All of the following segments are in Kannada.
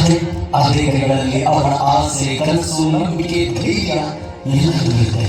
ಆದರೆ ಅದೇ ಕಡೆಗಳಲ್ಲಿ ಅವರ ಆಸೆ, ಕನಸು, ನಂಬಿಕೆ, ಧೈರ್ಯ ಎಲ್ಲವೂ ಇರುತ್ತೆ.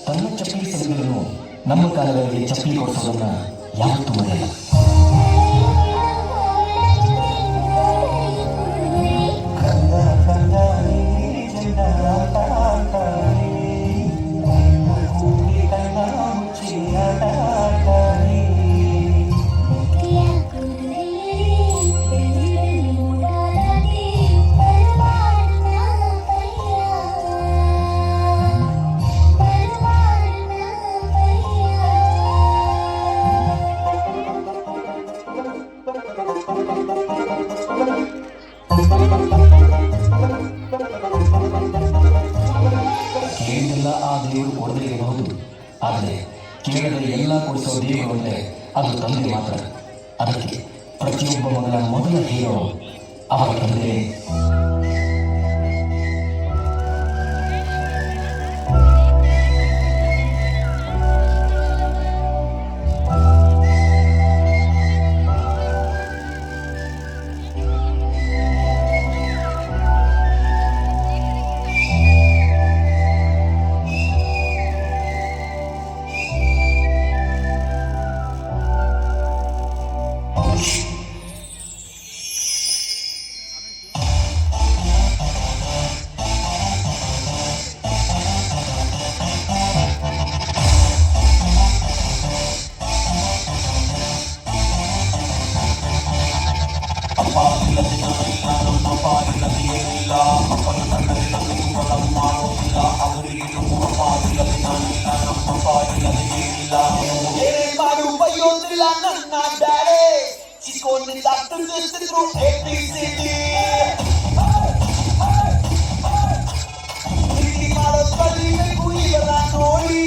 ತನ್ನ ಚಪ್ಪಲಿ ಸಲುಗಳನ್ನು ನಮ್ಮ ಕಾಲಗಳಲ್ಲಿ ಚಪ್ಪಲಿ ಕೊಡಿಸೋದನ್ನ ಯಾವತ್ತೂ ಮರೆಯಲ್ಲ. ಕೇಳಿದೆಲ್ಲ ಆ ದೇವರು ಕೊಡದೇ ಇರಬಹುದು, ಆದರೆ ಕೇಳದ ಎಲ್ಲ ಕೊಡಿಸೋ ದೇವರು ಅಂದರೆ ಅದು ತಂದೆ ಮಾತ್ರ. ಅದಕ್ಕೆ ಪ್ರತಿಯೊಬ್ಬ ಮಗನ ಮೊದಲ ಹೀರೋ ಅವರ ತಂದೆ. ನನ್ನ ಡ್ಯಾಡಿ ಚಿಕ್ಕೋನಿಂದ ತಿಳಿಸಿದ್ರು ABCD ಪ್ರೀತಿ ಮಾಡೋದು ಕಲಿಬೇಕು ಇವರ ನೋಡಿ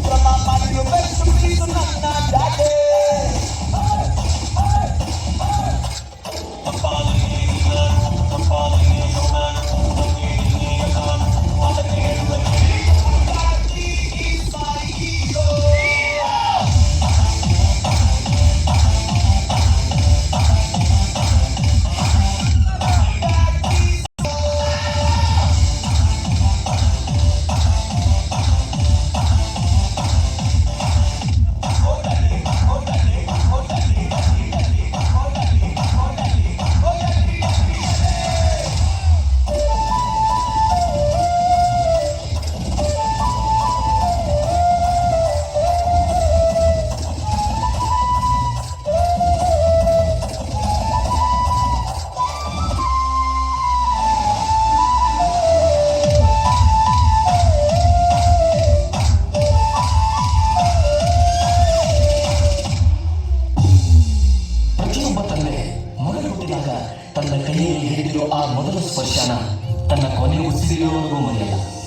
ಕ್ರಮ ಮಾಡಬೇಕು ಪ್ರೀತು ನನ್ನ ಡ್ಯಾಡಿ. ತನ್ನ ಕೈಯಲ್ಲಿ ಹಿಡಿದಿರೋ ಆ ಮೊದಲ ಸ್ಪರ್ಶನ ತನ್ನ ಕೊನೆ ಉಸಿರಿರುವವರೆಗೂ ಮರೆಯಲ್ಲ.